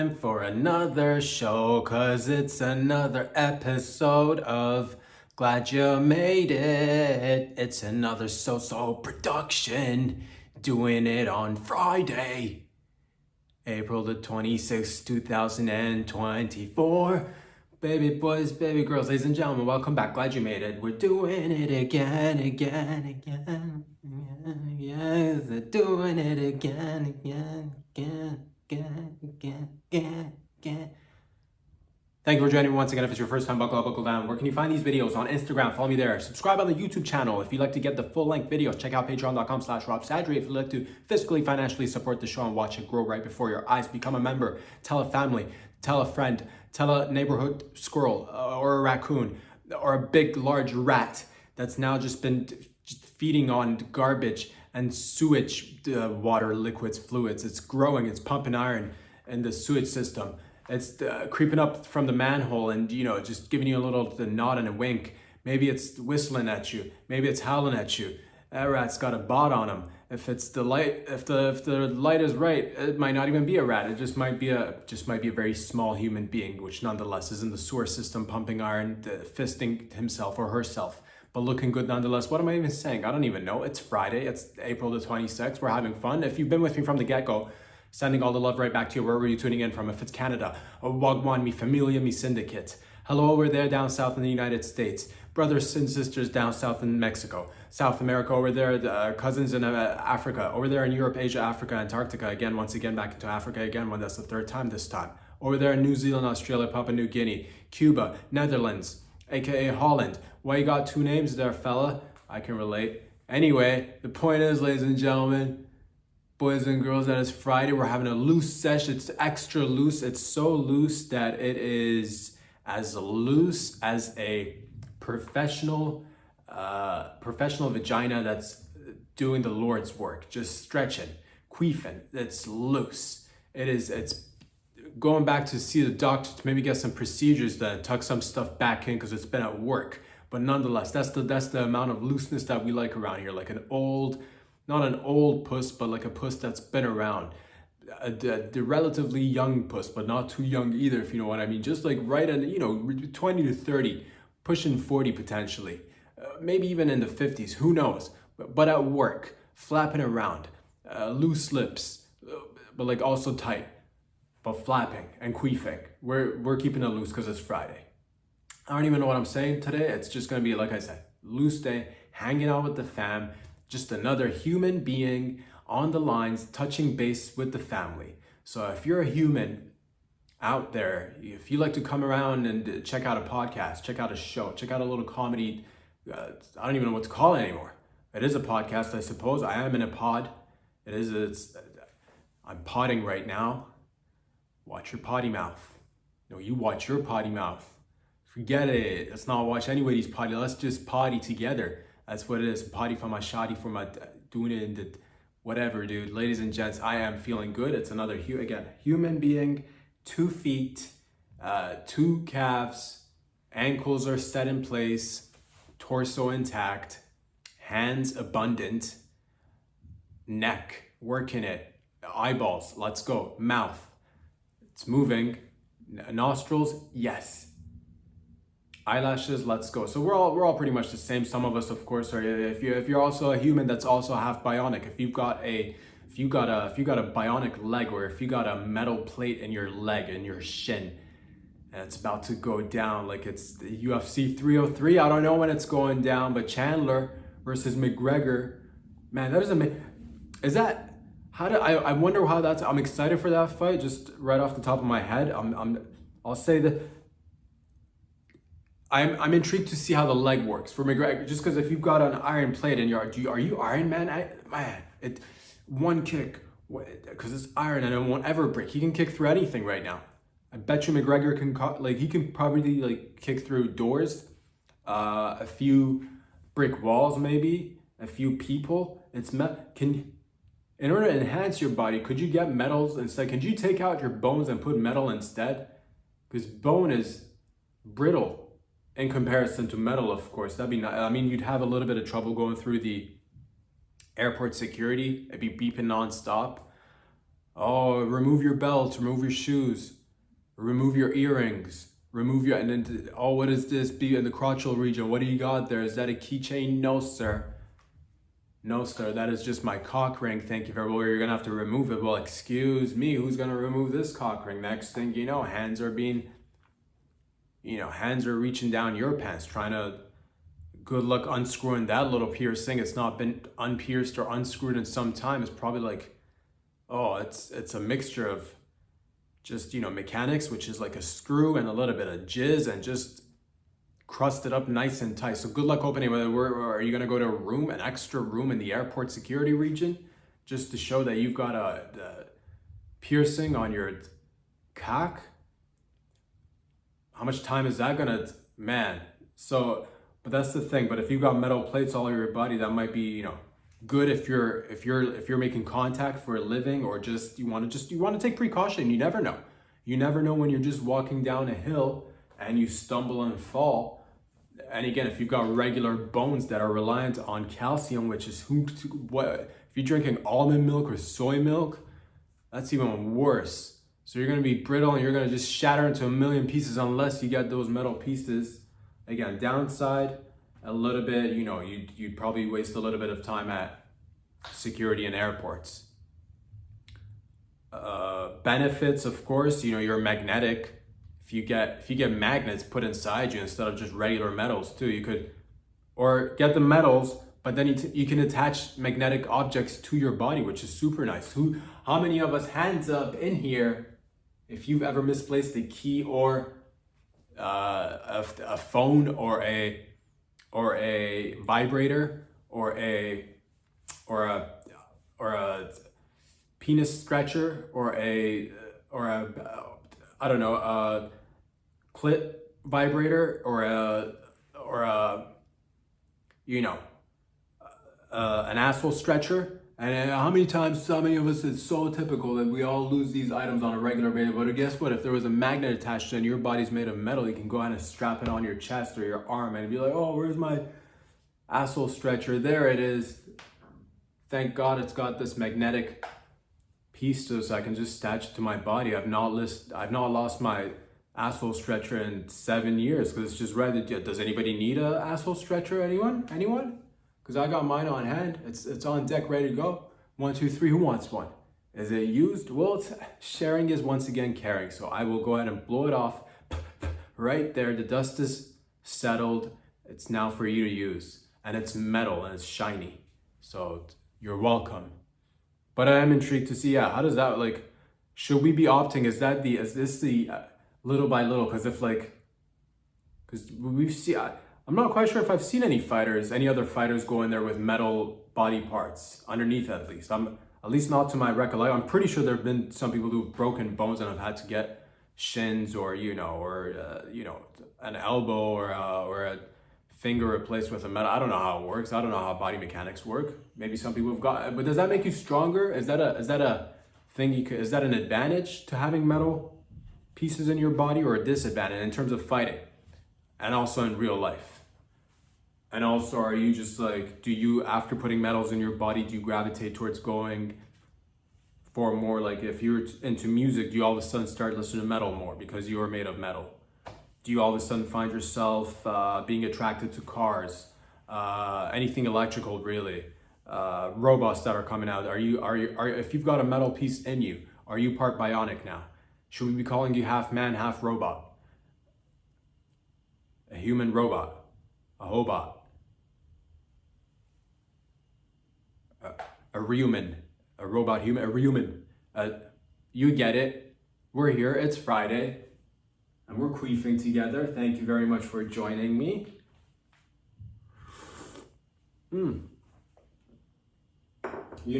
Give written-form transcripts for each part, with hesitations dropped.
time for another show, 'cause it's another episode of Glad You Made It. It's another so-so production, doing it on Friday, April the 26th, 2024. Baby boys, baby girls, ladies and gentlemen, welcome back. Glad you made it. We're doing it again. Yes, they're doing it again. Thank you for joining me once again. If it's your first time, buckle up, buckle down. Where can you find these videos? On Instagram, follow me there. Subscribe on the YouTube channel. If you'd like to get the full-length videos, check out patreon.com/RobSadri. If you'd like to fiscally, financially support the show and watch it grow right before your eyes, become a member. Tell a family, tell a friend, tell a neighborhood squirrel or a raccoon or a big, large rat that's now just been feeding on garbage and sewage water, liquids, fluids. It's growing, it's pumping iron in the sewage system. It's creeping up from the manhole and, just giving you a little nod and a wink. Maybe it's whistling at you. Maybe it's howling at you. That rat's got a bot on him. If it's the light, if the light is right, it might not even be a rat. It just might be a very small human being, which nonetheless is in the sewer system, pumping iron, fisting himself or herself, but looking good nonetheless. What am I even saying? I don't even know. It's Friday. It's April the 26th. We're having fun. If you've been with me from the get-go, sending all the love right back to you wherever you're tuning in from. If it's Canada, or Wagwan, mi familia, mi syndicate. Hello over there down south in the United States. Brothers and sisters down south in Mexico. South America over there, cousins in Africa. Over there in Europe, Asia, Africa, Antarctica. Again, once again, back into Africa again. That's the third time this time. Over there in New Zealand, Australia, Papua New Guinea, Cuba, Netherlands, aka Holland. Why you got two names there, fella? I can relate. Anyway, the point is, ladies and gentlemen, boys and girls, that is Friday. We're having a loose session. It's extra loose. It's so loose that it is as loose as a professional vagina that's doing the Lord's work, just stretching, queefing. It's loose. It's going back to see the doctor to maybe get some procedures done, tuck some stuff back in because it's been at work. But nonetheless, that's the amount of looseness that we like around here, like not an old puss, but like a puss that's been around. The relatively young puss, but not too young either, if you know what I mean. Just like right at, 20 to 30, pushing 40 potentially. Maybe even in the 50s, who knows? But at work, flapping around, loose lips, but like also tight, but flapping and queefing. We're keeping it loose because it's Friday. I don't even know what I'm saying today. It's just gonna be, like I said, loose day, hanging out with the fam, just another human being on the lines, touching base with the family. So if you're a human out there, if you like to come around and check out a podcast, check out a show, check out a little comedy, I don't even know what to call it anymore. It is a podcast, I suppose. I am in a pod. I'm podding right now. Watch your potty mouth. No, you watch your potty mouth. Forget it. Let's not watch anybody's potty. Let's just potty together. That's what it is. Potty for my shoddy, for my doing it in the whatever, dude. Ladies and gents, I am feeling good. It's another human being, 2 feet, 2 calves, ankles are set in place, torso intact, hands abundant, neck working it, eyeballs, let's go, mouth, it's moving, nostrils, yes. Eyelashes, let's go. So we're all pretty much the same. Some of us, of course, are. If you're also a human that's also half bionic, if you got a bionic leg, or if you got a metal plate in your leg, in your shin, and it's about to go down, like it's the UFC 303. I don't know when it's going down, but Chandler versus McGregor, man, that is that. I wonder how that's. I'm excited for that fight. Just right off the top of my head, I'll say that. I'm intrigued to see how the leg works for McGregor, just because if you've got an iron plate and are you Iron Man? One kick, because it's iron and it won't ever break. He can kick through anything right now. I bet you McGregor can he can probably kick through doors, a few brick walls, maybe a few people. In order to enhance your body, could you get metals instead? Could you take out your bones and put metal instead? Because bone is brittle in comparison to metal, of course. That'd be not. I mean, you'd have a little bit of trouble going through the airport security. It'd be beeping nonstop. Oh, remove your belt, remove your shoes, remove your earrings, remove your, and then, oh, what is this? Be in the crotchal region. What do you got there? Is that a keychain? No, sir. No, sir, that is just my cock ring. Thank you very much. Well, you're gonna have to remove it. Well, excuse me, who's gonna remove this cock ring? Next thing you know, hands are reaching down your pants, trying to, good luck unscrewing that little piercing. It's not been unpierced or unscrewed in some time. It's probably like, oh, it's a mixture of just, mechanics, which is like a screw and a little bit of jizz and just crusted up nice and tight. So good luck opening. Are you gonna go to a room, an extra room in the airport security region, just to show that you've got a piercing on your cock? How much time is that gonna, man? So, but that's the thing. But if you've got metal plates all over your body, that might be, good if you're making contact for a living, or just you want to take precaution. You never know. You never know when you're just walking down a hill and you stumble and fall. And again, if you've got regular bones that are reliant on calcium, which is what if you're drinking almond milk or soy milk, that's even worse. So you're gonna be brittle and you're gonna just shatter into a million pieces unless you get those metal pieces. Again, downside, a little bit, you'd probably waste a little bit of time at security in airports. Benefits, of course, you're magnetic. If you get magnets put inside you instead of just regular metals too, you could, or get the metals, but then you can attach magnetic objects to your body, which is super nice. How many of us, hands up in here, if you've ever misplaced a key or a phone or a vibrator or a penis stretcher or a I don't know, a clit vibrator or an asshole stretcher. And how many of us, it's so typical that we all lose these items on a regular basis. But guess what? If there was a magnet attached and your body's made of metal, you can go ahead and strap it on your chest or your arm and be like, oh, where's my asshole stretcher? There it is. Thank God it's got this magnetic piece to it, so I can just attach it to my body. I've not lost my asshole stretcher in 7 years because it's just ready. Does anybody need a asshole stretcher? Anyone? Because I got mine on hand. It's on deck, ready to go. 1, 2, 3. Who wants one? Is it used? Well, sharing is once again caring. So I will go ahead and blow it off right there. The dust is settled. It's now for you to use, and it's metal and it's shiny. So you're welcome. But I am intrigued to see, how does that, should we be opting? Is this the little by little? Because we've seen, I'm not quite sure if I've seen any other fighters go in there with metal body parts underneath, at least. At least not to my recollection. I'm pretty sure there have been some people who've broken bones and have had to get shins or an elbow or a finger replaced with a metal. I don't know how it works. I don't know how body mechanics work. Maybe some people have got, but does that make you stronger? Is that a thing is that an advantage to having metal pieces in your body, or a disadvantage in terms of fighting and also in real life? And also, are you just do you, after putting metals in your body, do you gravitate towards going for more, if you're into music, do you all of a sudden start listening to metal more because you are made of metal? Do you all of a sudden find yourself being attracted to cars, anything electrical, really? Robots that are coming out. Are you if you've got a metal piece in you, are you part bionic now? Should we be calling you half man, half robot? A human robot, a hobot, a rehuman, a robot human, a rehuman. You get it. We're here. It's Friday. And we're queefing together. Thank you very much for joining me.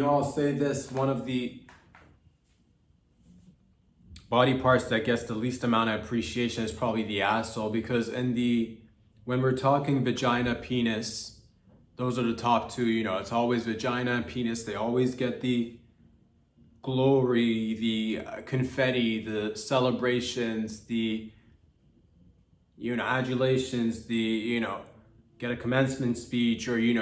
I'll say this, one of the body parts that gets the least amount of appreciation is probably the asshole, because when we're talking vagina, penis, those are the top two. It's always vagina and penis. They always get the glory, the confetti, the celebrations, the adulations, the get a commencement speech, or you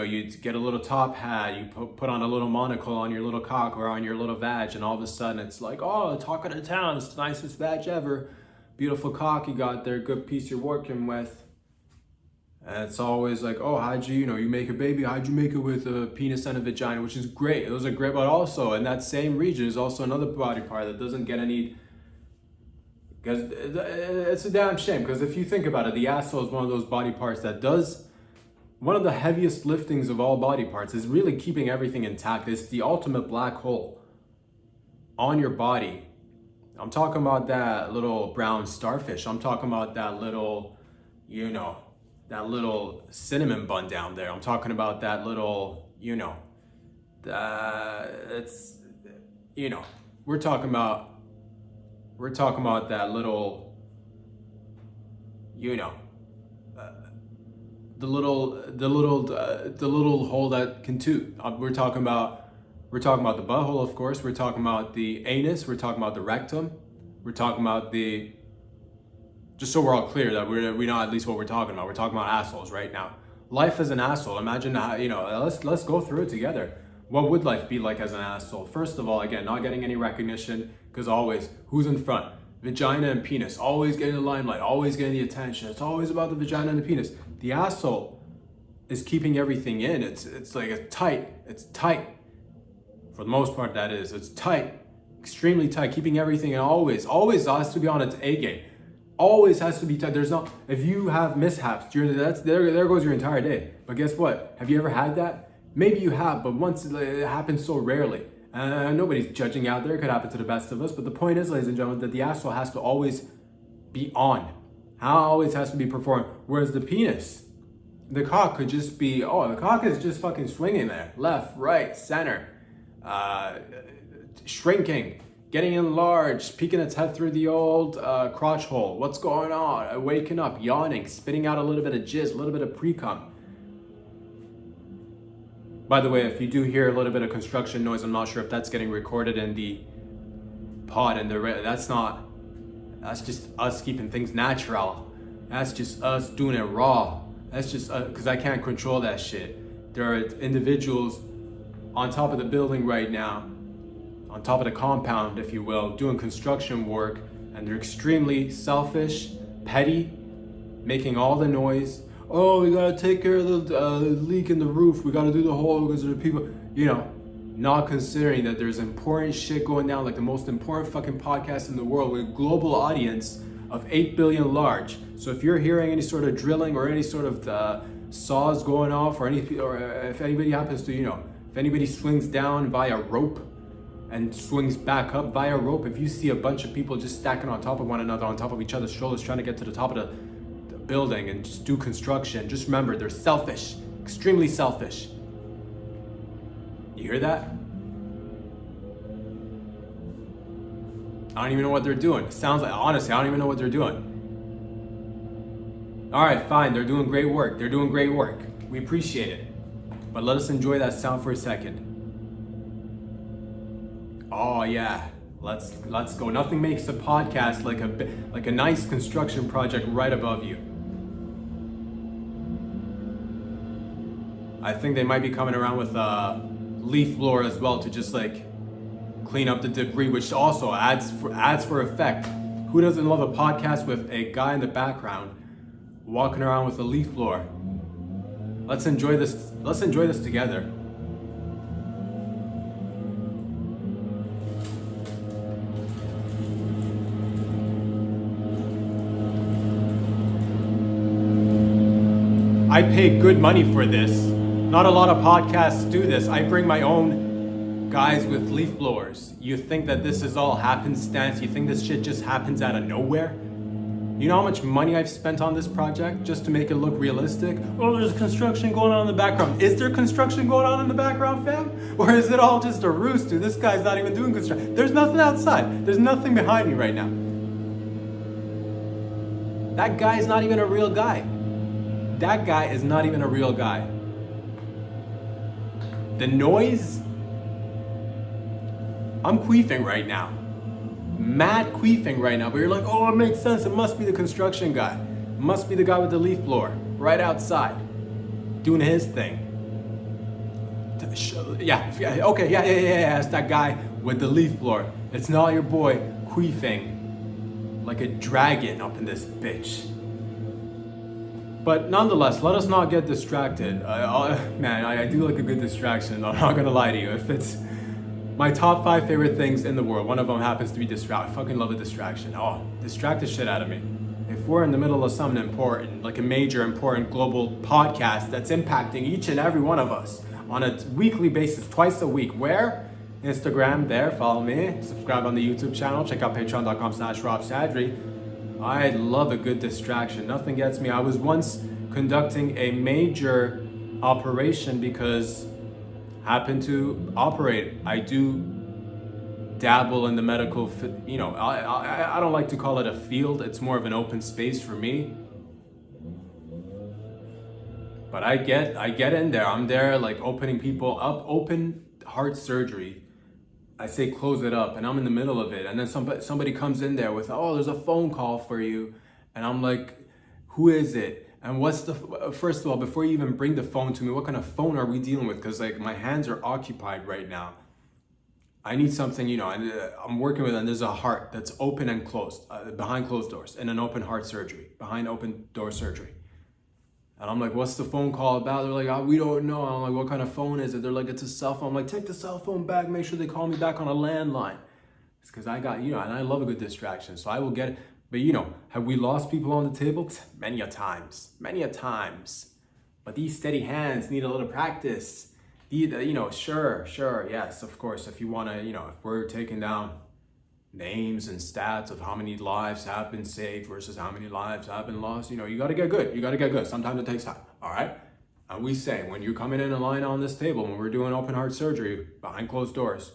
get a little top hat, you put on a little monocle on your little cock or on your little vag, and all of a sudden it's like, oh, talk of the town, it's the nicest vag ever, beautiful cock you got there, good piece you're working with. And it's always like, oh, how'd you make a baby, how'd you make it with a penis and a vagina, which is great. Those are great, but also in that same region is also another body part that doesn't get any, because it's a damn shame. Because if you think about it, the asshole is one of those body parts that does one of the heaviest liftings of all body parts, is really keeping everything intact. It's the ultimate black hole on your body. I'm talking about that little brown starfish. I'm talking about that little, that little cinnamon bun down there. I'm talking about that little, we're talking about that little, the little hole that can toot. We're talking about the butthole, of course. We're talking about the anus. We're talking about the rectum. We're talking about the, just so we're all clear that we know at least what we're talking about. We're talking about assholes right now. Life as an asshole. Imagine how, let's go through it together. What would life be like as an asshole? First of all, again, not getting any recognition, because always, who's in front? Vagina and penis, always getting the limelight, always getting the attention. It's always about the vagina and the penis. The asshole is keeping everything in. It's like it's tight. For the most part, that is. It's tight, extremely tight, keeping everything in. Always has to be on its A game. Always has to be tight. If you have mishaps, there goes your entire day. But guess what? Have you ever had that? Maybe you have, but once it happens so rarely. Nobody's judging out there. It could happen to the best of us. But the point is, ladies and gentlemen, that the asshole has to always be on. Always has to be performed. Whereas the penis, the cock could just be, the cock is just fucking swinging there. Left, right, center. Shrinking, getting enlarged, peeking its head through the old crotch hole. What's going on? Waking up, yawning, spitting out a little bit of jizz, a little bit of pre-cum. By the way, if you do hear a little bit of construction noise, I'm not sure if that's getting recorded in the pod, and that's just us keeping things natural. That's just us doing it raw. That's just because I can't control that shit. There are individuals on top of the building right now, on top of the compound, if you will, doing construction work, and they're extremely selfish, petty, making all the noise. Oh, we gotta take care of the leak in the roof. We gotta do the hole because there are people, not considering that there's important shit going down, like the most important fucking podcast in the world with a global audience of 8 billion large. So if you're hearing any sort of drilling or any sort of saws going off, or if anybody happens to, if anybody swings down via rope and swings back up via rope, if you see a bunch of people just stacking on top of one another, on top of each other's shoulders, trying to get to the top of the building and just do construction, just remember, they're selfish, extremely selfish. You hear that? I don't even know what they're doing. It sounds like, honestly, I don't even know what they're doing. All right, fine, they're doing great work. We appreciate it. But let us enjoy that sound for a second. Oh yeah, let's go. Nothing makes a podcast like a nice construction project right above you. I think they might be coming around with a leaf blower as well to just like clean up the debris, which also adds for effect. Who doesn't love a podcast with a guy in the background walking around with a leaf blower? Let's enjoy this. Let's enjoy this together. I pay good money for this. Not a lot of podcasts do this. I bring my own guys with leaf blowers. You think that this is all happenstance? You think this shit just happens out of nowhere? You know how much money I've spent on this project just to make it look realistic? Oh, there's construction going on in the background. Is there construction going on in the background, fam? Or is it all just a ruse, dude? This guy's not even doing construction. There's nothing outside. There's nothing behind me right now. That guy is not even a real guy. That guy is not even a real guy. The noise, I'm queefing right now. Mad queefing right now, but you're like, oh, it makes sense. It must be the construction guy. It must be the guy with the leaf blower right outside. doing his thing. Yeah, it's that guy with the leaf blower. It's not your boy queefing like a dragon up in this bitch. But nonetheless, let us not get distracted. I do like a good distraction. I'm not gonna lie to you. If it's my top 5 favorite things in the world, one of them happens to be distract. I fucking love a distraction. Oh, distract the shit out of me. If we're in the middle of something important, like a major important global podcast that's impacting each and every one of us on a weekly basis, twice a week, where? Instagram, there, follow me, subscribe on the YouTube channel, check out patreon.com/RobSadri. I love a good distraction. Nothing gets me. I was once conducting a major operation because I happen to operate. I do dabble in the medical, I don't like to call it a field. It's more of an open space for me. But I get in there. I'm there like opening people up, open heart surgery. I say close it up, and I'm in the middle of it, and then somebody comes in there with, oh, there's a phone call for you, and I'm like, who is it? And what's the, first of all, before you even bring the phone to me, what kind of phone are we dealing with? Because like my hands are occupied right now. I need something, and I'm working with, and there's a heart that's open and closed, behind closed doors, in an open heart surgery, behind open door surgery. And I'm like, what's the phone call about? They're like, oh, we don't know. I'm like, what kind of phone is it? They're like, it's a cell phone. I'm like, take the cell phone back. Make sure they call me back on a landline. It's because I got, and I love a good distraction. So I will get it. But, have we lost people on the table? Many a times. But these steady hands need a little practice. Sure. Yes, of course. If you want to, if we're taking down names and stats of how many lives have been saved versus how many lives have been lost, you got to get good. Sometimes it takes time. All right. And we say, when you're coming in line on this table, when we're doing open heart surgery behind closed doors,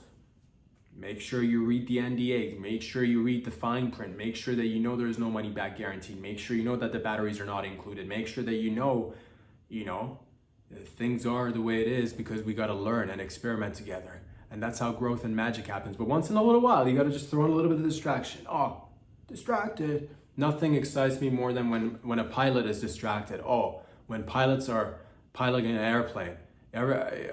make sure you read the NDA, make sure you read the fine print, make sure that there is no money back guaranteed, make sure that the batteries are not included, make sure that things are the way it is, because we got to learn and experiment together. And that's how growth and magic happens. But once in a little while, you got to just throw in a little bit of distraction. Oh, distracted. Nothing excites me more than when a pilot is distracted. Oh, when pilots are piloting an airplane.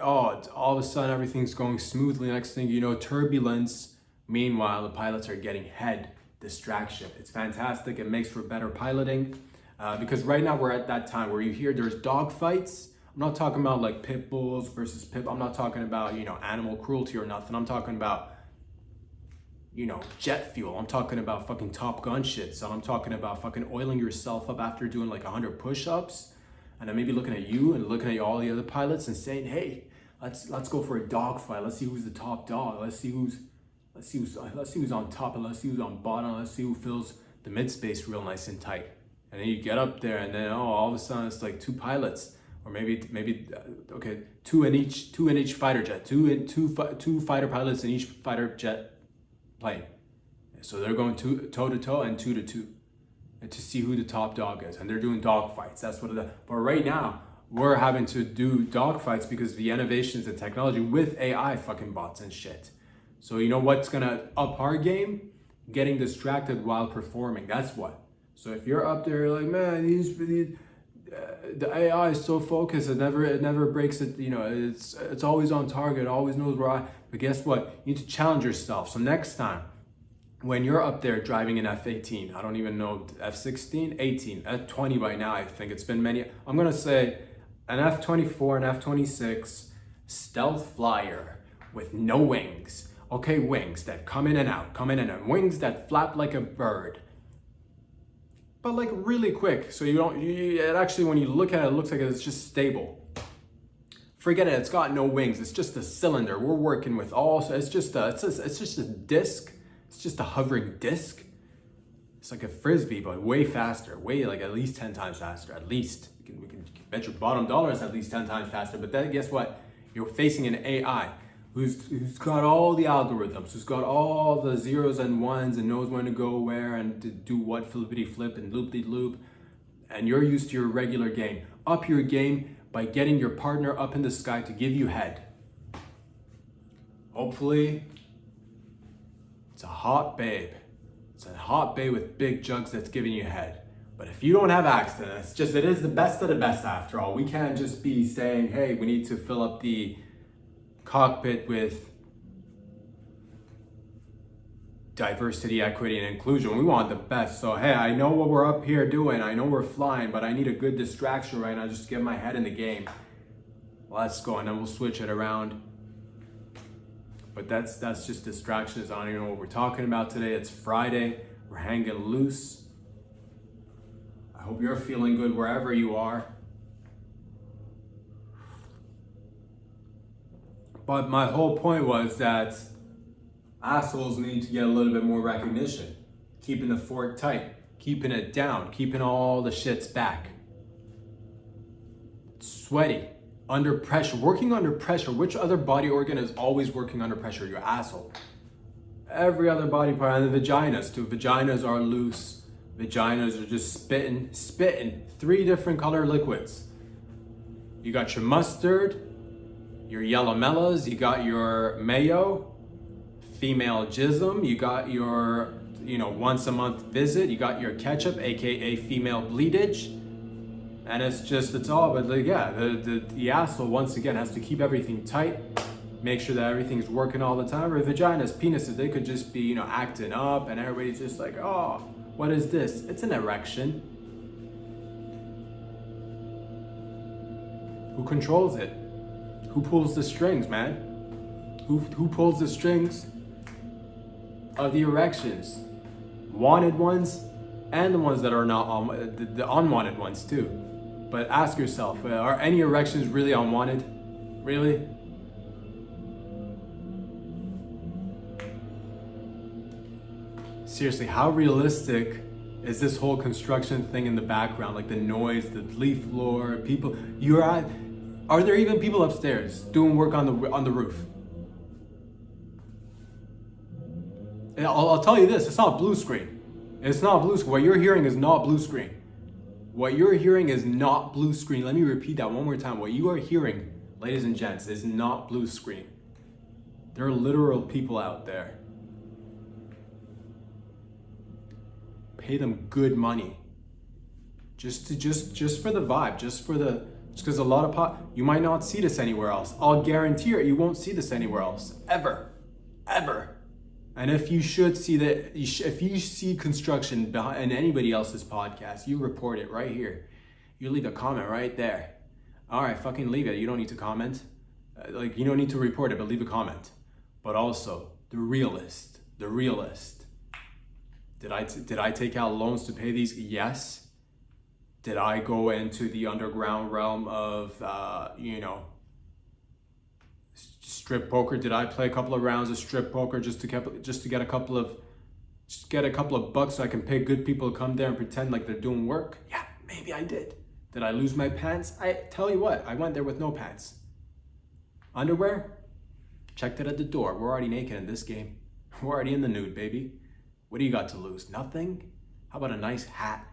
All of a sudden, everything's going smoothly. Next thing you know, turbulence. Meanwhile, the pilots are getting head distraction. It's fantastic. It makes for better piloting. Because right now, we're at that time where you hear there's dog fights. I'm not talking about like pit bulls versus I'm not talking about, animal cruelty or nothing. I'm talking about, jet fuel. I'm talking about fucking Top Gun shit. So I'm talking about fucking oiling yourself up after doing like 100 push-ups. And then maybe looking at you and looking at all the other pilots and saying, hey, let's go for a dog fight. Let's see who's the top dog. Let's see who's on top, and let's see who's on bottom. Let's see who fills the mid space real nice and tight. And then you get up there, and then all of a sudden it's like 2 pilots. Or maybe two in each fighter jet, two fighter pilots in each fighter jet plane. So they're going toe to toe and 2 to 2, and to see who the top dog is. And they're doing dog fights. That's what it is. But right now we're having to do dog fights because of the innovations in technology with AI fucking bots and shit. So what's gonna up our game? Getting distracted while performing. That's what. So if you're up there like, man, the AI is so focused, it never breaks it, it's always on target, always knows where but guess what? You need to challenge yourself. So next time, when you're up there driving an F-18, I don't even know, F-16, 18, F-20 by now, I think it's been many, I'm gonna say an F-24, an F-26 stealth flyer with no wings. Okay, wings that come in and out, wings that flap like a bird. But like really quick, so it actually, when you look at it, it looks like it's just stable. Forget it, it's got no wings, it's just a cylinder. We're working with it's just a disc, it's just a hovering disc. It's like a Frisbee, but way faster, way like at least 10 times faster, at least. We can bet your bottom dollar is at least 10 times faster, but then guess what? You're facing an AI who's got all the algorithms, who's got all the zeros and ones and knows when to go where and to do what flippity flip and loop-de-loop. And you're used to your regular game. Up your game by getting your partner up in the sky to give you head. Hopefully, it's a hot babe. It's a hot babe with big jugs that's giving you head. But if you don't have access, it is the best of the best after all. We can't just be saying, hey, we need to fill up the cockpit with diversity, equity, and inclusion. We want the best. So, hey, I know what we're up here doing. I know we're flying, but I need a good distraction right now just to get my head in the game. Let's go, and then we'll switch it around. But that's just distractions. I don't even know what we're talking about today. It's Friday. We're hanging loose. I hope you're feeling good wherever you are. But my whole point was that assholes need to get a little bit more recognition. Keeping the fort tight, keeping it down, keeping all the shits back. Sweaty, under pressure, working under pressure. Which other body organ is always working under pressure? Your asshole. Every other body part, and the vaginas too. Vaginas are loose. Vaginas are just spitting 3 different color liquids. You got your mustard, your yellow mellas, you got your mayo, female jism, you got your, once a month visit, you got your ketchup, aka female bleedage, and it's all, but the asshole once again has to keep everything tight, make sure that everything's working all the time. Or vaginas, penises, they could just be, acting up, and everybody's just like, oh, what is this? It's an erection. Who controls it? Who pulls the strings, man? Who pulls the strings of the erections? Wanted ones and the ones that are not the unwanted ones too. But ask yourself, are any erections really unwanted? Really? Seriously, how realistic is this whole construction thing in the background? Like the noise, the leaf floor, people. Are there even people upstairs doing work on the roof? And I'll tell you this, it's not blue screen. It's not blue screen. What you're hearing is not blue screen. What you're hearing is not blue screen. Let me repeat that one more time. What you are hearing, ladies and gents, is not blue screen. There are literal people out there. Pay them good money. Just for the vibe, just because a lot of you might not see this anywhere else. I'll guarantee you won't see this anywhere else. Ever. And if you should see that, if you see construction in anybody else's podcast, you report it right here. You leave a comment right there. All right, fucking leave it. You don't need to comment. You don't need to report it, but leave a comment. But also, the realist. Did I take out loans to pay these? Yes. Did I go into the underground realm of, strip poker? Did I play a couple of rounds of strip poker just to get a couple of bucks so I can pay good people to come there and pretend like they're doing work? Yeah, maybe I did. Did I lose my pants? I tell you what, I went there with no pants. Underwear? Checked it at the door. We're already naked in this game. We're already in the nude, baby. What do you got to lose? Nothing? How about a nice hat?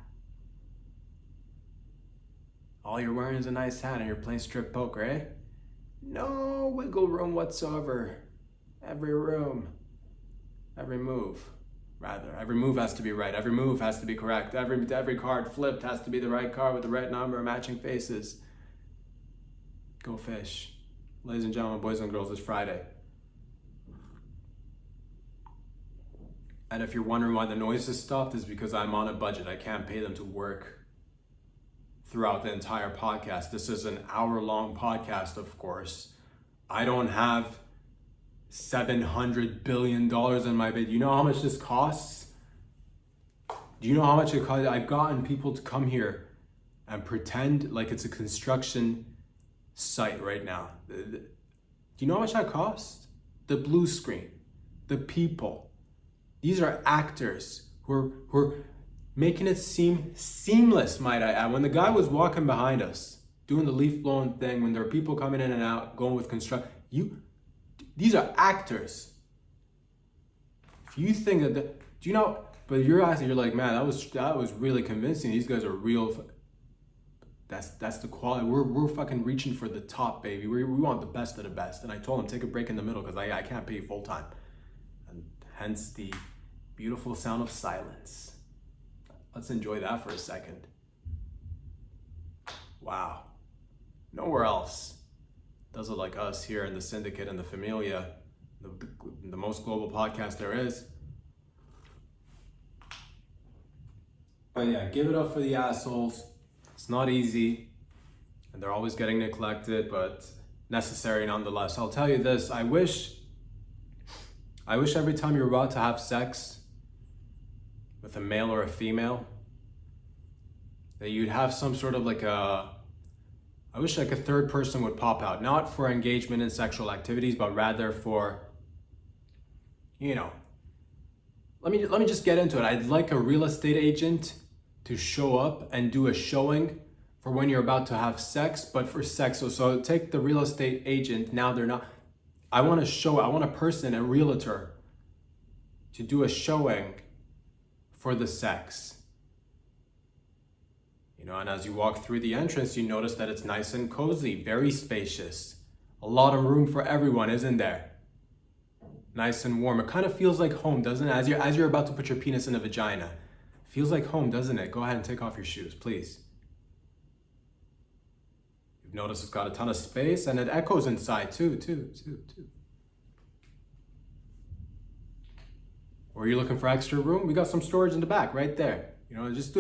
All you're wearing is a nice hat and you're playing strip poker, eh? No wiggle room whatsoever. Every move has to be right. Every move has to be correct. Every card flipped has to be the right card with the right number, matching faces. Go fish. Ladies and gentlemen, boys and girls, it's Friday. And if you're wondering why the noise has stopped, it's because I'm on a budget. I can't pay them to work throughout the entire podcast. This is an hour-long podcast, of course. I don't have $700 billion in my bid. You know how much this costs? Do you know how much it costs? I've gotten people to come here and pretend like it's a construction site right now. Do you know how much that costs? The blue screen, the people. These are actors who are making it seem seamless, might I add. When the guy was walking behind us, doing the leaf blowing thing, when there are people coming in and out, going with construction, these are actors. If you think that, do you know, but you're asking, you're like, man, that was really convincing. These guys are real. That's the quality. We're fucking reaching for the top, baby. We want the best of the best. And I told him, take a break in the middle because I can't pay you full time. And hence the beautiful sound of silence. Let's enjoy that for a second. Wow. Nowhere else does it like us here in the Syndicate and the Familia, the most global podcast there is. But yeah, give it up for the assholes. It's not easy, and they're always getting neglected, but necessary nonetheless. I'll tell you this, I wish every time you're about to have sex with a male or a female, that you'd have some sort of I wish like a third person would pop out, not for engagement in sexual activities, but rather for, let me just get into it. I'd like a real estate agent to show up and do a showing for when you're about to have sex, but for sex. So take the real estate agent, now they're not, I want a person, a realtor, to do a showing for the sex. And as you walk through the entrance, you notice that it's nice and cozy, very spacious. A lot of room for everyone, isn't there? Nice and warm. It kind of feels like home, doesn't it? As you're about to put your penis in a vagina. Feels like home, doesn't it? Go ahead and take off your shoes, please. You've noticed it's got a ton of space, and it echoes inside too. Or are you looking for extra room? We got some storage in the back, right there. Just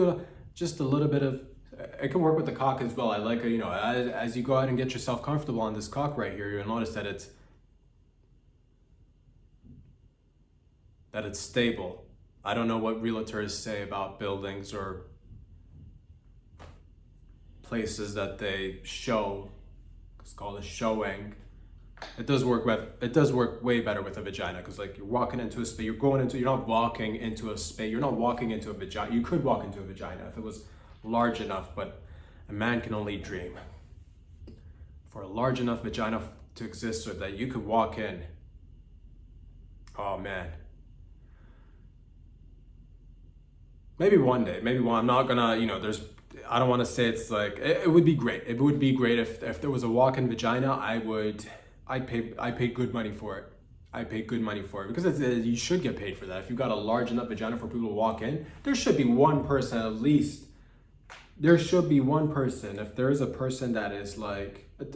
a little bit of, it can work with the cock as well. I like it, as you go out and get yourself comfortable on this cock right here, you'll notice that it's stable. I don't know what realtors say about buildings or places that they show. It's called a showing. It does work way better with a vagina, because you're walking into a space, you're not walking into a space, you're not walking into a vagina. You could walk into a vagina if it was large enough, but a man can only dream for a large enough vagina to exist so that you could walk in. Oh man. Maybe one day, I'm not gonna, I don't want to say it's it would be great. It would be great if there was a walk-in vagina. I pay good money for it. I pay good money for it, because you should get paid for that. If you've got a large enough vagina for people to walk in, there should be one person at least. There should be one person. If there is a person that is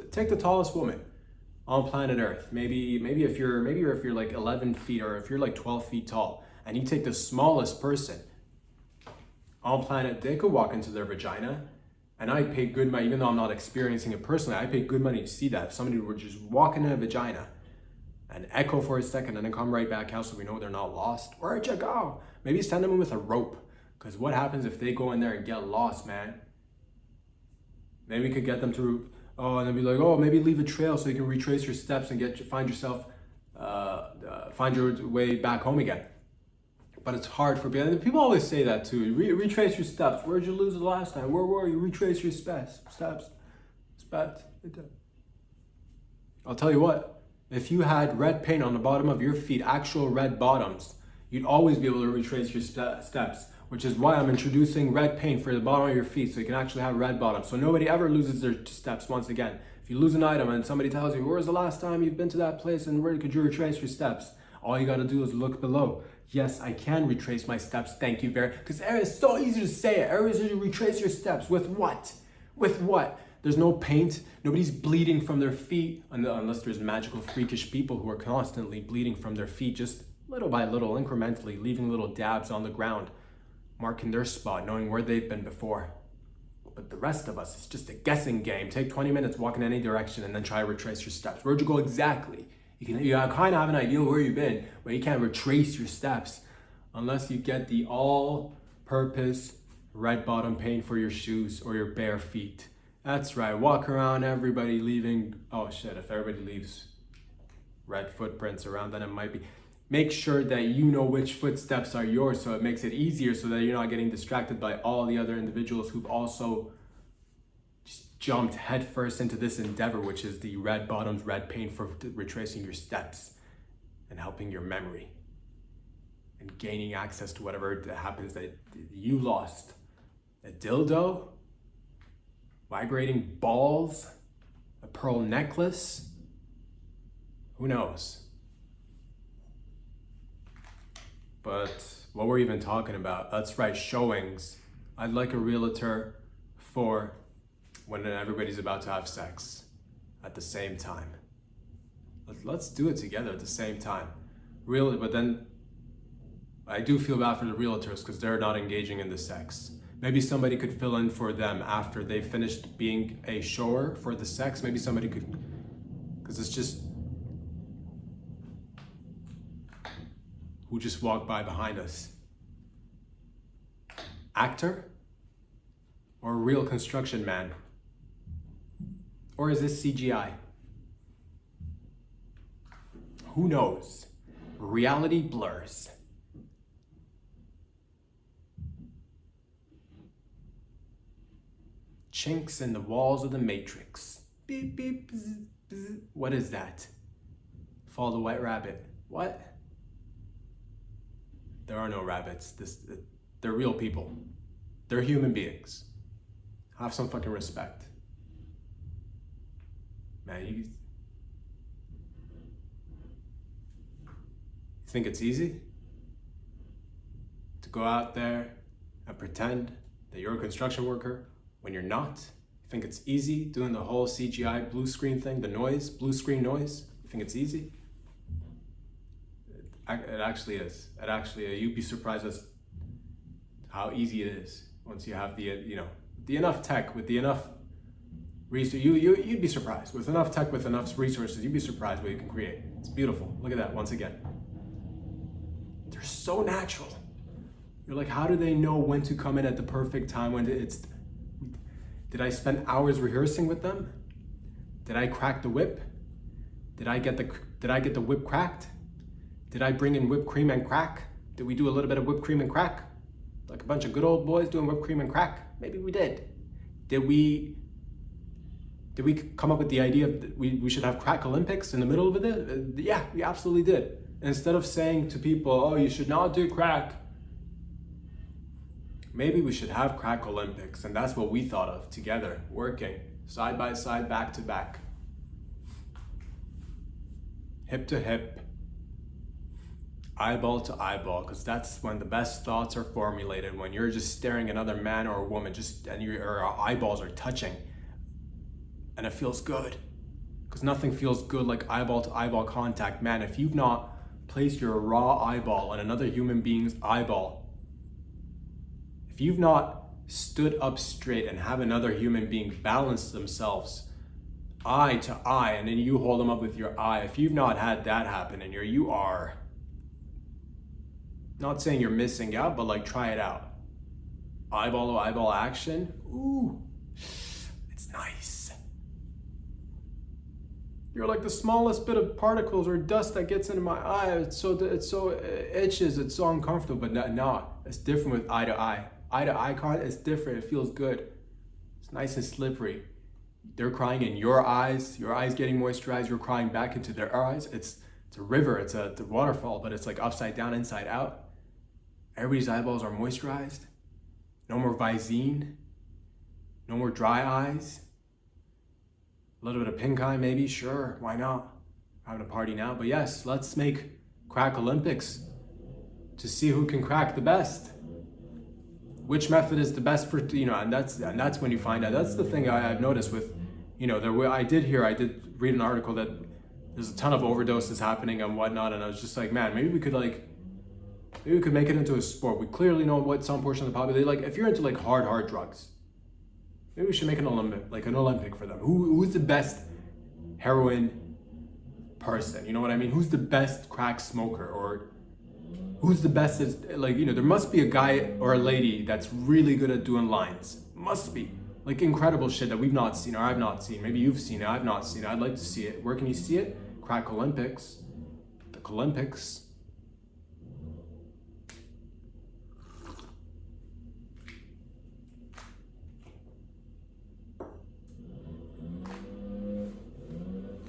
take the tallest woman on planet Earth. Maybe if you're 11 feet, or if you're 12 feet tall, and you take the smallest person on planet, they could walk into their vagina. And I pay good money, even though I'm not experiencing it personally, I pay good money to see that. If somebody would just walk in a vagina and echo for a second and then come right back out so we know they're not lost. Where'd you go? Maybe send them in with a rope. Because what happens if they go in there and get lost, man? Maybe we could get them to, and then be maybe leave a trail so you can retrace your steps and find your way back home again. But it's hard for people always say that too. Retrace your steps. Where'd you lose it last time? Where were you? Retrace your steps. I'll tell you what, if you had red paint on the bottom of your feet, actual red bottoms, you'd always be able to retrace your steps, which is why I'm introducing red paint for the bottom of your feet, so you can actually have red bottoms. So nobody ever loses their steps once again. If you lose an item and somebody tells you, where's the last time you've been to that place and where could you retrace your steps? All you gotta do is look below. Yes, I can retrace my steps, thank you very much. Because it's so easy to say it. It's easy to retrace your steps. With what? There's no paint. Nobody's bleeding from their feet, unless there's magical, freakish people who are constantly bleeding from their feet, just little by little, incrementally, leaving little dabs on the ground, marking their spot, knowing where they've been before. But the rest of us, it's just a guessing game. Take 20 minutes, walk in any direction, and then try to retrace your steps. Where'd you go exactly? You kind of have an idea where you've been, but you can't retrace your steps unless you get the all-purpose red bottom paint for your shoes or your bare feet. That's right, walk around, everybody leaving, if everybody leaves red footprints around, then it might be. Make sure that you know which footsteps are yours, so it makes it easier, so that you're not getting distracted by all the other individuals who've also just jumped headfirst into this endeavor, which is the red bottoms, red paint for retracing your steps and helping your memory and gaining access to whatever happens that you lost. A dildo, vibrating balls, a pearl necklace, who knows? But what we're even talking about, that's right, showings. I'd like a realtor for when everybody's about to have sex at the same time. Let's do it together at the same time. Really, but then I do feel bad for the realtors because they're not engaging in the sex. Maybe somebody could fill in for them after they finished being a shower for the sex. Maybe somebody could, because it's just, who just walked by behind us? Actor? Or a real construction man? Or is this CGI? Who knows? Reality blurs. Chinks in the walls of the Matrix. Beep, beep, bzz, bzz. What is that? Follow the white rabbit. What? There are no rabbits. They're real people. They're human beings. Have some fucking respect. Man, you think it's easy to go out there and pretend that you're a construction worker when you're not? You think it's easy doing the whole CGI blue screen thing, the noise, blue screen noise? You think it's easy? It actually is. It actually, you'd be surprised as how easy it is once you have the enough tech, with the enough research. You'd be surprised. With enough tech, with enough resources, you'd be surprised what you can create. It's beautiful. Look at that once again. They're so natural. You're like, how do they know when to come in at the perfect time? Did I spend hours rehearsing with them? Did I crack the whip? Did I get the whip cracked? Did I bring in whipped cream and crack? Did we do a little bit of whipped cream and crack? Like a bunch of good old boys doing whipped cream and crack? Maybe we did. Did we come up with the idea that we should have crack Olympics in the middle of it? Yeah, we absolutely did. Instead of saying to people, oh, you should not do crack, maybe we should have crack Olympics. And that's what we thought of together, working side by side, back to back, hip to hip, eyeball to eyeball, because that's when the best thoughts are formulated, when you're just staring at another man or a woman and your eyeballs are touching, and it feels good, because nothing feels good like eyeball to eyeball contact. Man, if you've not placed your raw eyeball on another human being's eyeball, if you've not stood up straight and have another human being balance themselves eye to eye, and then you hold them up with your eye, if you've not had that happen, and you are not saying you're missing out, but like, try it out. Eyeball to eyeball action. Ooh, it's nice. You're like the smallest bit of particles or dust that gets into my eye. It itches. It's so uncomfortable. But no, it's different with eye to eye. Eye to eye contact. It's different. It feels good. It's nice and slippery. They're crying in your eyes. Your eyes getting moisturized. You're crying back into their eyes. It's a river. It's a waterfall, but it's like upside down, inside out. Everybody's eyeballs are moisturized. No more Visine. No more dry eyes. A little bit of pink eye maybe, sure, why not? We're having a party now, but yes, let's make crack Olympics to see who can crack the best. Which method is the best for, and that's when you find out. That's the thing I've noticed with, I did read an article that there's a ton of overdoses happening and whatnot, and I was just like, man, maybe we could make it into a sport. We clearly know what some portion of the population, like if you're into like hard drugs, maybe we should make an Olympic for them. Who's the best heroin person? You know what I mean? Who's the best crack smoker? Or who's the best there must be a guy or a lady that's really good at doing lines. Must be. Like incredible shit that we've not seen or I've not seen. Maybe you've seen it, I've not seen it. I'd like to see it. Where can you see it? Crack Olympics. The Olympics.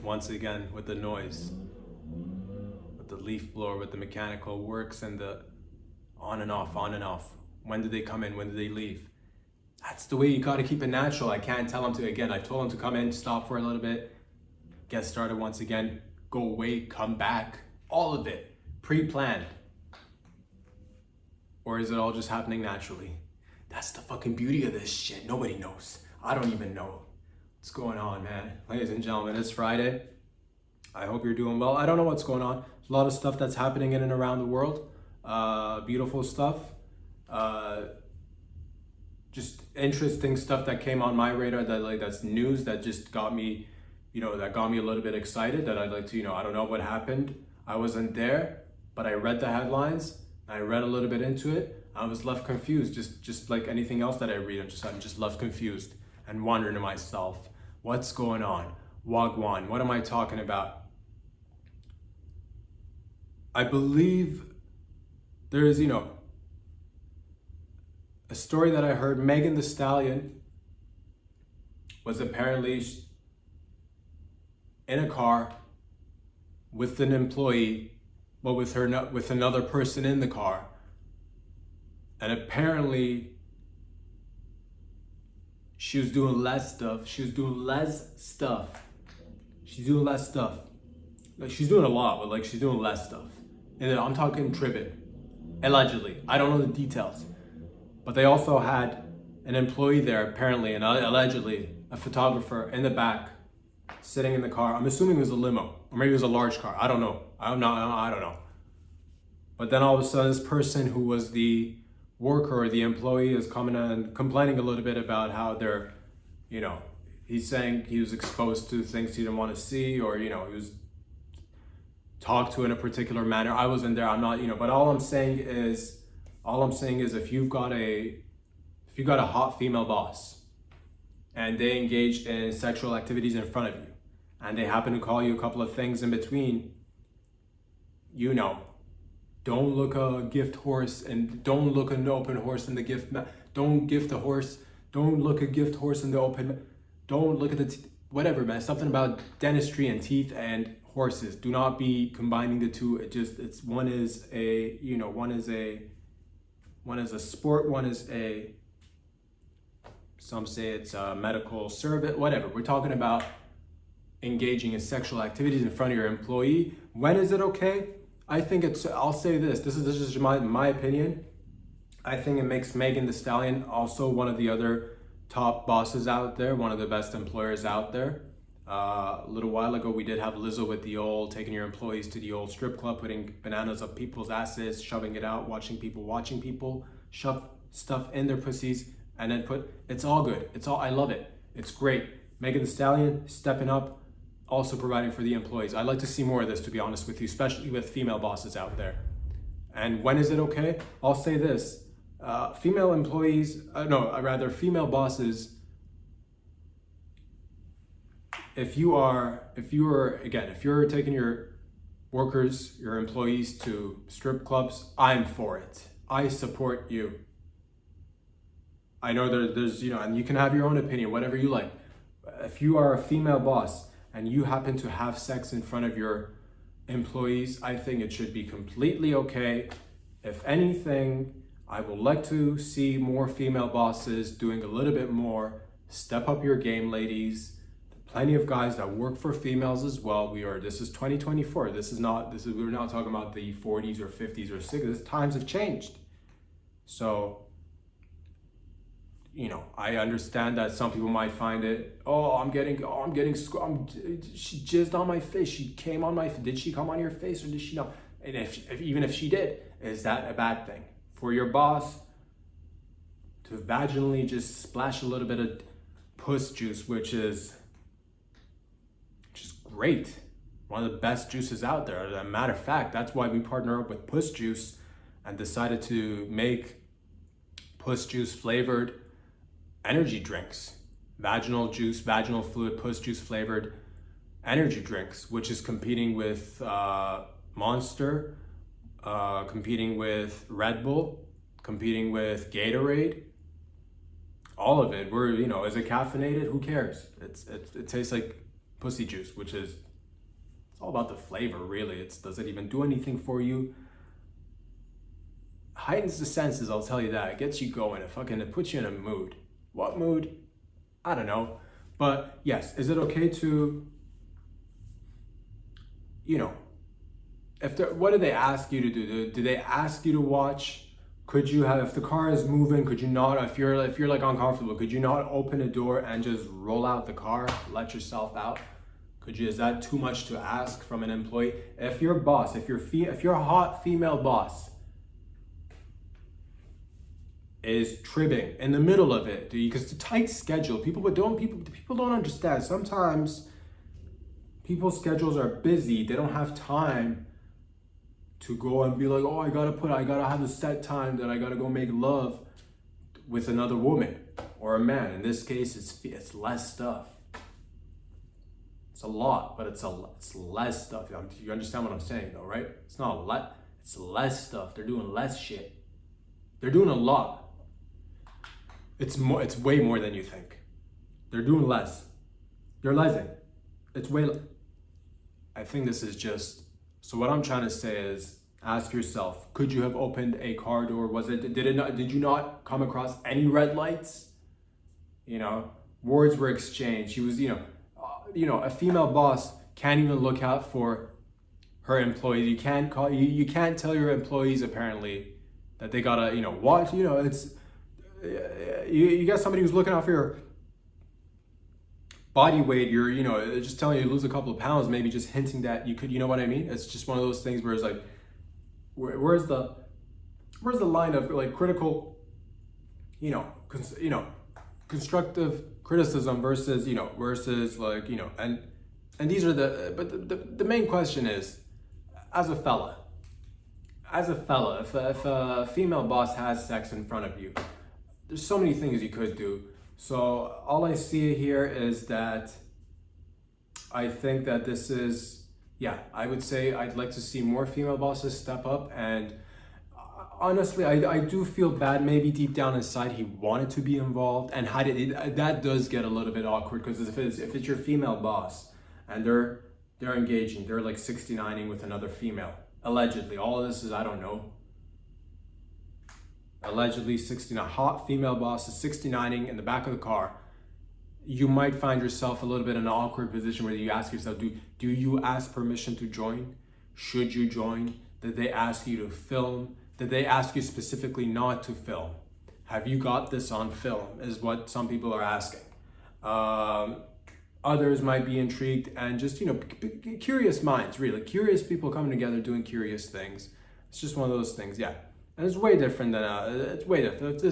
Once again, with the noise, with the leaf blower, with the mechanical works and the on and off. When do they come in? When do they leave? That's the way you gotta keep it natural. I can't tell them to, again, I've told them to come in, stop for a little bit, get started once again, go away, come back, all of it, pre-planned. Or is it all just happening naturally? That's the fucking beauty of this shit. Nobody knows. I don't even know what's going on, man. Ladies and gentlemen, it's Friday. I hope you're doing well. I don't know what's going on. There's a lot of stuff that's happening in and around the world. Beautiful stuff. Just interesting stuff that came on my radar that's news that just got me, that got me a little bit excited, that I'd like to, I don't know what happened. I wasn't there, but I read the headlines. I read a little bit into it. I was left confused, just like anything else that I read. I'm just left confused and wondering to myself, what's going on? Wagwan, what am I talking about? I believe there is, a story that I heard. Megan Thee Stallion was apparently in a car with an employee, but with another person in the car. And apparently she was doing less stuff. Like, she's doing a lot, but like she's doing less stuff. And I'm talking tripping. Allegedly. I don't know the details. But they also had an employee there, apparently, and allegedly a photographer in the back, sitting in the car. I'm assuming it was a limo, or maybe it was a large car. I don't know. I don't know. But then all of a sudden, this person who was the worker or the employee is coming and complaining a little bit about how they're, he's saying he was exposed to things he didn't want to see, or, he was talked to in a particular manner. I wasn't there. I'm not, but all I'm saying is if you've got a hot female boss and they engage in sexual activities in front of you and they happen to call you a couple of things in between, don't look a gift horse and don't look an open horse in the gift. Don't gift a horse. Don't look a gift horse in the open. Don't look at whatever, man. Something about dentistry and teeth and horses. Do not be combining the two. One is a sport. One is some say it's a medical service, whatever. We're talking about engaging in sexual activities in front of your employee. When is it okay? I think I'll say this. This is just my opinion. I think it makes Megan Thee Stallion also one of the other top bosses out there, one of the best employers out there. A little while ago, we did have Lizzo with the taking your employees to the old strip club, putting bananas up people's asses, shoving it out, watching people shove stuff in their pussies, and then it's all good. I love it. It's great. Megan Thee Stallion stepping up, also providing for the employees. I'd like to see more of this, to be honest with you, especially with female bosses out there. And when is it okay? I'll say this. Female bosses, if you're taking your workers, your employees to strip clubs, I'm for it. I support you. I know there's, and you can have your own opinion, whatever you like. If you are a female boss and you happen to have sex in front of your employees, I think it should be completely okay. If anything, I would like to see more female bosses doing a little bit more. Step up your game, ladies. Plenty of guys that work for females as well. This is 2024. We're not talking about the 40s or 50s or 60s. Times have changed. So, I understand that some people might find it, she jizzed on my face. She came on my face. Did she come on your face or did she not? And even if she did, is that a bad thing? For your boss to vaginally just splash a little bit of puss juice, which is great. One of the best juices out there. As a matter of fact, that's why we partner up with Puss Juice and decided to make Puss Juice flavored energy drinks. Vaginal juice, vaginal fluid, Puss Juice flavored energy drinks, which is competing with Monster, competing with Red Bull, competing with Gatorade. All of it. Is it caffeinated? Who cares? It tastes like pussy juice, which is, it's all about the flavor, really. Does it even do anything for you? Heightens the senses, I'll tell you that. It gets you going. It puts you in a mood. What mood? I don't know. But yes, is it okay to, what do they ask you to do? Do they ask you to watch Could you have, if the car is moving, could you not, if you're like uncomfortable, could you not open a door and just roll out the car, let yourself out? Could you, is that too much to ask from an employee? If your boss, if your hot female boss is tripping in the middle of it, because it's a tight schedule, people don't understand. Sometimes people's schedules are busy. They don't have time to go and be like, oh, I gotta have a set time that I gotta go make love with another woman or a man. In this case, it's less stuff. It's a lot, but it's less stuff. You understand what I'm saying though, right? It's not a lot, it's less stuff. They're doing less shit. They're doing a lot. It's way more than you think. They're doing less. They're lesing. It's way. I think this is just. So what I'm trying to say is, ask yourself: could you have opened a car door? Did you not come across any red lights? You know, words were exchanged. She was, a female boss can't even look out for her employees. You can't tell your employees apparently that they gotta, watch. It's. You got somebody who's looking out for your body weight, you're, just telling you to lose a couple of pounds, maybe just hinting that you could, you know what I mean? It's just one of those things where it's like, where's the line of like critical, constructive criticism versus like, and these are but the main question is, as a fella, if a female boss has sex in front of you, there's so many things you could do. So all I see here is that I think that this is, I would say I'd like to see more female bosses step up. And honestly, I do feel bad. Maybe deep down inside he wanted to be involved, and that does get a little bit awkward, because if it's your female boss and they're engaging, they're like 69ing with another female, allegedly. All of this is, I don't know. Allegedly 69, hot female boss is 69ing in the back of the car. You might find yourself a little bit in an awkward position where you ask yourself, do you ask permission to join? Should you join? Did they ask you to film? Did they ask you specifically not to film? Have you got this on film, is what some people are asking. Others might be intrigued and just, curious minds, really. Curious people coming together doing curious things. It's just one of those things, And it's way different than it's way different. If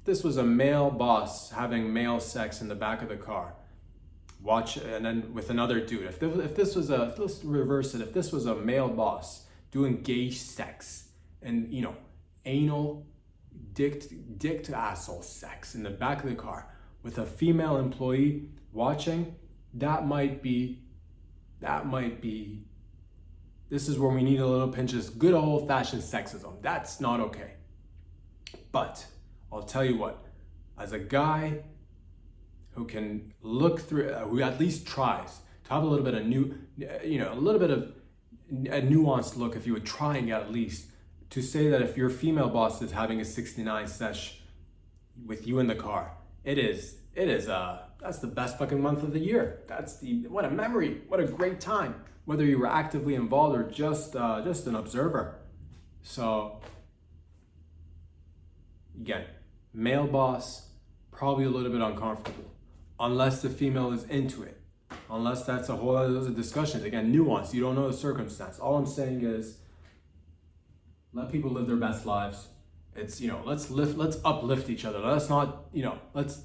this was a male boss having male sex in the back of the car, and then with another dude. Let's reverse it. If this was a male boss doing gay sex and anal dick to asshole sex in the back of the car with a female employee watching, that might be. This is where we need a little pinch of good old-fashioned sexism. That's not okay. But I'll tell you what, as a guy who can look through, who at least tries to have a little bit of a nuanced look, if you would trying at least, to say that if your female boss is having a 69 sesh with you in the car, that's the best fucking month of the year. What a memory, what a great time. Whether you were actively involved or just an observer. So again, male boss, probably a little bit uncomfortable, unless the female is into it. Unless that's a whole other discussion. Again, nuance, you don't know the circumstance. All I'm saying is, let people live their best lives. It's, let's uplift each other. Let's not, let's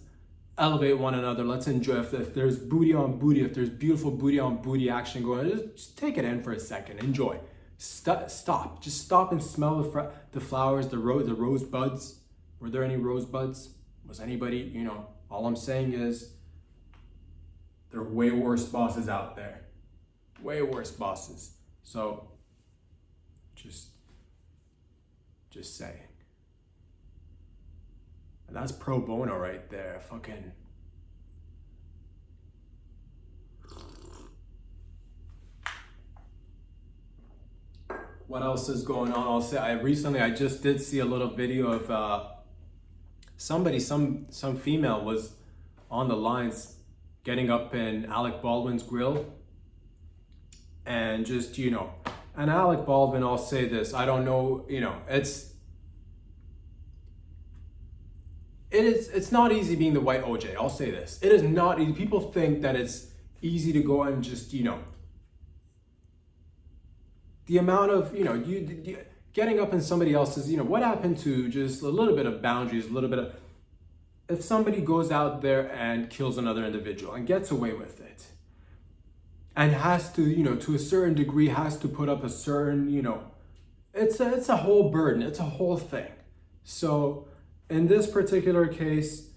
elevate one another. Let's enjoy. If there's booty on booty, if there's beautiful booty on booty action going on, just take it in for a second. Enjoy. Stop. Just stop and smell the flowers, the rose buds. Were there any rose buds? Was anybody, all I'm saying is there are way worse bosses out there. Way worse bosses. So just saying. That's pro bono right there. Fucking. What else is going on? I'll say I just did see a little video of some female was on the lines getting up in Alec Baldwin's grill, and just and Alec Baldwin, I'll say this, I don't know, it's not easy being the white OJ. I'll say this. It is not easy. People think that it's easy to go and just, the amount of, you getting up in somebody else's, what happened to just a little bit of boundaries, a little bit of, if somebody goes out there and kills another individual and gets away with it and has to, to a certain degree, has to put up a certain, it's a whole burden. It's a whole thing. So in this particular case,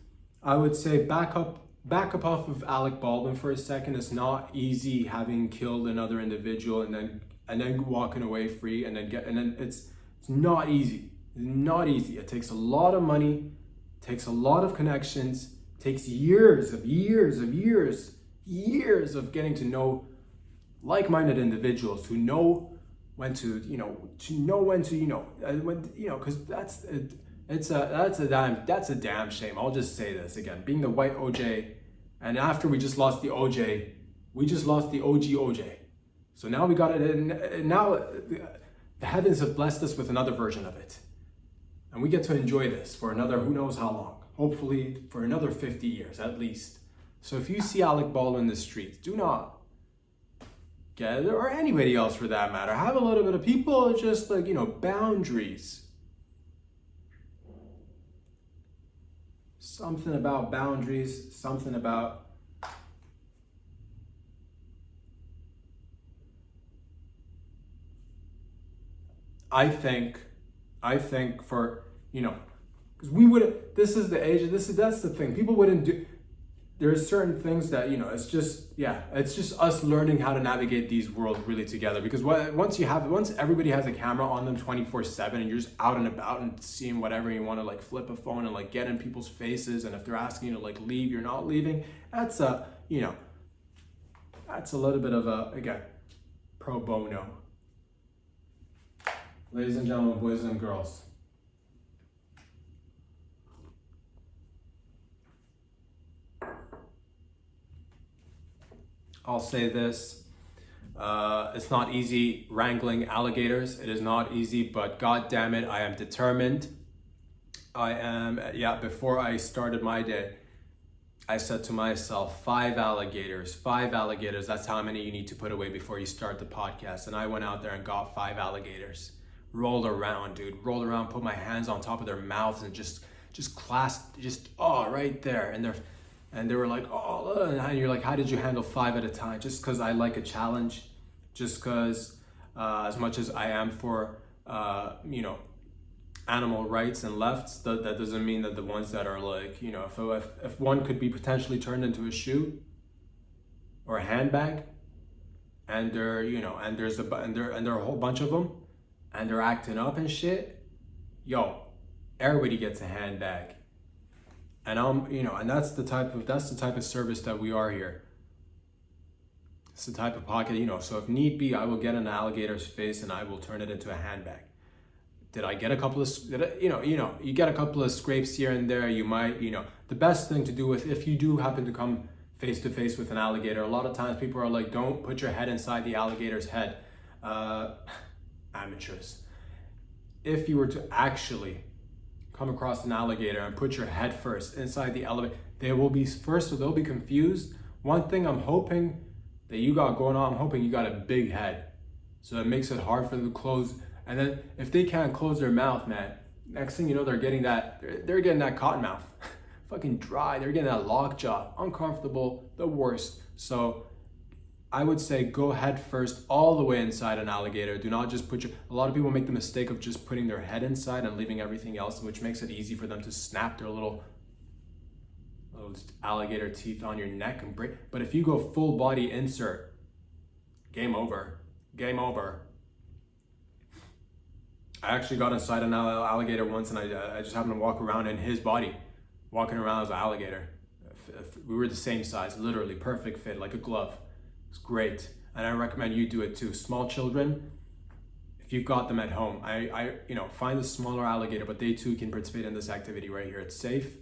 I would say back up off of Alec Baldwin for a second. It's not easy having killed another individual and then walking away free and then it's not easy. It's not easy. It takes a lot of money, takes a lot of connections, takes years of getting to know like-minded individuals who know when to, because that's a damn shame. I'll just say this again, being the white OJ, and after we just lost the OJ, we just lost the OG OJ. So now we got it in, now the heavens have blessed us with another version of it. And we get to enjoy this for another, who knows how long, hopefully for another 50 years at least. So if you see Alec Baldwin in the streets, do not get it, or anybody else for that matter. Have a little bit of people, just like, boundaries. Something about boundaries, something about I think for, because we would, this is the age, that's the thing. People wouldn't do, there's certain things that, it's just us learning how to navigate these worlds really together. Because once everybody has a camera on them 24/7 and you're just out and about and seeing whatever you want to, like flip a phone and like get in people's faces, and if they're asking you to like leave, you're not leaving. That's that's a little bit of a, again, pro bono. Ladies and gentlemen, boys and girls, I'll say this, it's not easy wrangling alligators. It is not easy, but God damn it, I am determined. Before I started my day, I said to myself, 5 alligators, that's how many you need to put away before you start the podcast. And I went out there and got 5 alligators. Rolled around, put my hands on top of their mouths and just clasped, right there. And they were like, and you're like, how did you handle 5 at a time? Just because I like a challenge, just because as much as I am for, animal rights and lefts, that doesn't mean that the ones that are like, if one could be potentially turned into a shoe or a handbag, and there are a whole bunch of them, and they're acting up and shit, everybody gets a handbag. And and that's the type of service that we are here. It's the type of pocket, so if need be, I will get an alligator's face and I will turn it into a handbag. Did I get a couple of, you get a couple of scrapes here and there, you might, the best thing to do if you do happen to come face to face with an alligator, a lot of times people are like, don't put your head inside the alligator's head. Amateurs. If you were to actually come across an alligator and put your head first inside the elevator, they'll be confused. One thing I'm hoping that you got going on, I'm hoping you got a big head, so it makes it hard for them to close. And then if they can't close their mouth, man, next thing you know, they're getting that cotton mouth, fucking dry. They're getting that lockjaw, uncomfortable, the worst. So I would say go head first all the way inside an alligator. Do not just a lot of people make the mistake of just putting their head inside and leaving everything else, which makes it easy for them to snap their little alligator teeth on your neck and break. But if you go full body insert, game over. I actually got inside an alligator once, and I just happened to walk around in his body, walking around as an alligator. We were the same size, literally perfect fit, like a glove. It's great, and I recommend you do it too. Small children, if you've got them at home, I find a smaller alligator, but they too can participate in this activity right here. It's safe.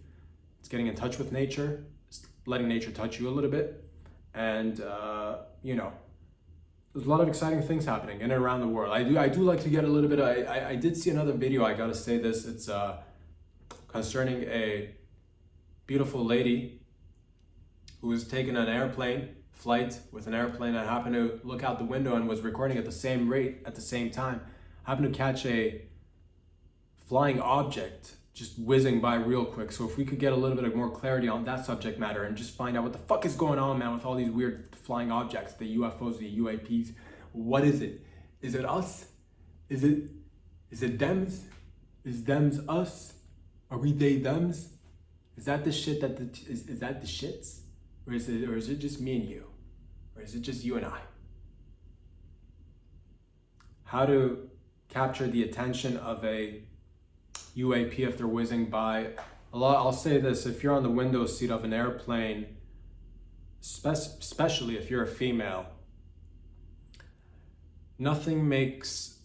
It's getting in touch with nature. It's letting nature touch you a little bit, and there's a lot of exciting things happening in and around the world. I do like to get a little bit. I did see another video. I gotta say this. It's concerning a beautiful lady who was taking an flight with an airplane, and happened to look out the window and was recording at the same rate at the same time, happened to catch a flying object just whizzing by real quick. So if we could get a little bit of more clarity on that subject matter and just find out what the fuck is going on, man, with all these weird flying objects, the UFOs, the UAPs. What is it? Is it us? Is it dems? Is dems us? Are we they dems? Is that the shit is that the shits? Or is it just me and you? Or is it just you and I? How to capture the attention of a UAP if they're whizzing by. I'll say this, if you're on the window seat of an airplane, especially if you're a female, nothing makes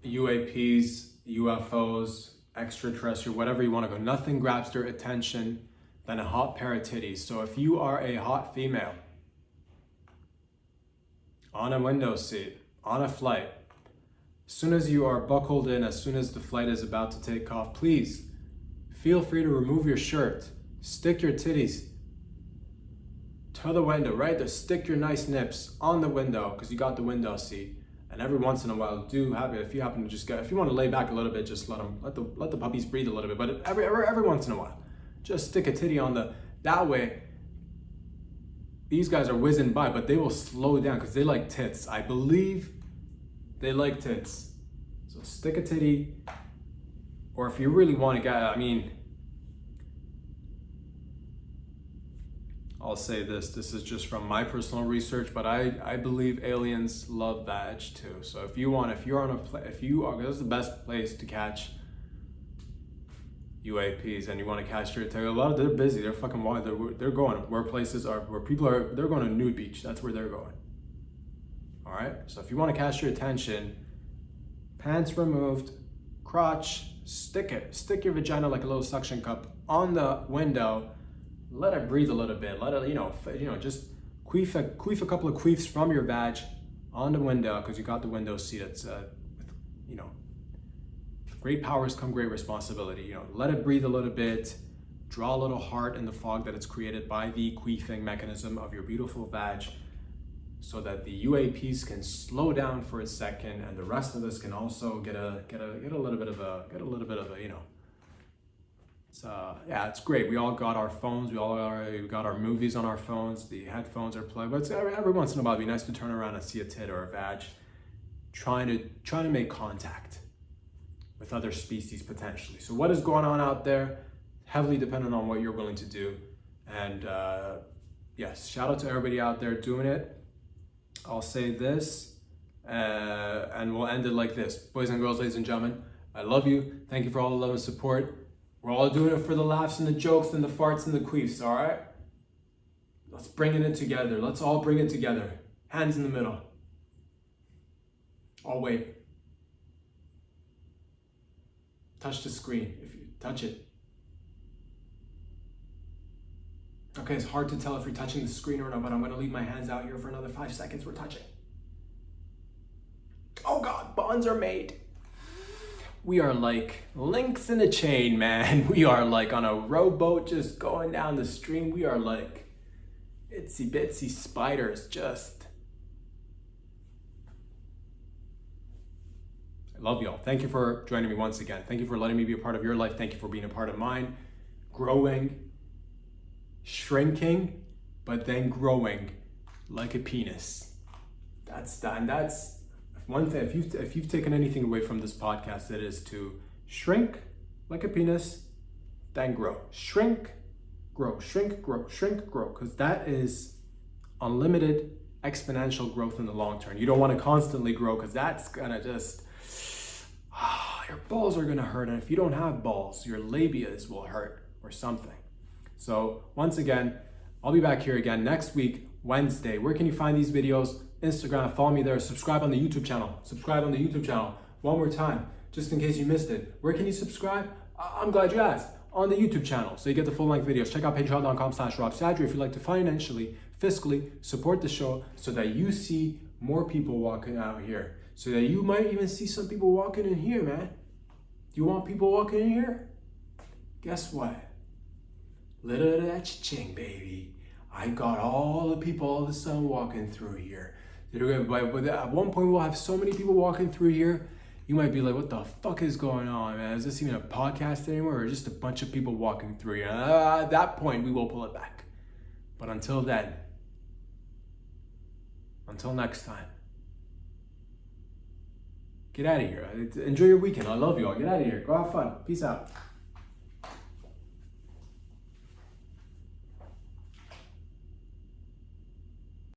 UAPs, UFOs, extraterrestrial, whatever you want to go, nothing grabs their attention than a hot pair of titties. So if you are a hot female on a window seat, on a flight, as soon as you are buckled in, as soon as the flight is about to take off, please feel free to remove your shirt, stick your titties to the window, right there, stick your nice nips on the window because you got the window seat. And every once in a while, if you happen to just if you want to lay back a little bit, just let the puppies breathe a little bit. But every once in a while, just stick a titty on that way. These guys are whizzing by, but they will slow down because they like tits. I believe they like tits. So stick a titty, or if you really want to get, I'll say this is just from my personal research, but I believe aliens love vag too. So this is the best place to catch UAPs, and you want to catch a lot of, they're busy, they're fucking wild, they're going where places are, where people are, they're going to nude beach, that's where they're going. All right, so if you want to catch your attention, pants removed, crotch, stick your vagina like a little suction cup on the window, let it breathe a little bit, let it, just queef a couple of queefs from your vag on the window, because you got the window seat. It's great powers come great responsibility. Let it breathe a little bit, draw a little heart in the fog that it's created by the queefing mechanism of your beautiful vag, so that the UAPs can slow down for a second, and the rest of us can also get a little bit of a it's great. We all got our phones. We got our movies on our phones. The headphones are plugged. But every once in a while, it'd be nice to turn around and see a tit or a vag, trying to make contact with other species potentially. So what is going on out there? Heavily dependent on what you're willing to do. And yes, shout out to everybody out there doing it. I'll say this, and we'll end it like this. Boys and girls, ladies and gentlemen, I love you. Thank you for all the love and support. We're all doing it for the laughs and the jokes and the farts and the queefs, all right? Let's bring it in together. Let's all bring it together. Hands in the middle. I'll wait. Touch the screen if you touch it. Okay, it's hard to tell if you're touching the screen or not, but I'm gonna leave my hands out here for another 5 seconds. We're touching. Oh God, bonds are made. We are like links in a chain, man. We are like on a rowboat just going down the stream. We are like itsy bitsy spiders just. I love y'all. Thank you for joining me once again. Thank you for letting me be a part of your life. Thank you for being a part of mine. Growing, shrinking, but then growing like a penis. That's one thing. If you've taken anything away from this podcast, it is to shrink like a penis, then grow. Shrink, grow, shrink, grow, shrink, grow. Because that is unlimited exponential growth in the long term. You don't want to constantly grow, because that's gonna just your balls are gonna hurt. And if you don't have balls, your labias will hurt or something. So once again, I'll be back here again next week, Wednesday. Where can you find these videos? Instagram, follow me there. Subscribe on the YouTube channel. Subscribe on the YouTube channel. One more time, just in case you missed it. Where can you subscribe? I'm glad you asked. On the YouTube channel, so you get the full-length videos. Check out patreon.com/RobSadri if you'd like to financially, fiscally support the show, so that you see more people walking out here. So that you might even see some people walking in here, man. Do you want people walking in here? Guess what? Little of that cha-ching, baby. I got all the people all of a sudden walking through here. But at one point, we'll have so many people walking through here, you might be like, what the fuck is going on, man? Is this even a podcast anymore, or just a bunch of people walking through here? At that point, we will pull it back. But until then, until next time, get out of here. Enjoy your weekend. I love you all. Get out of here. Go have fun. Peace out.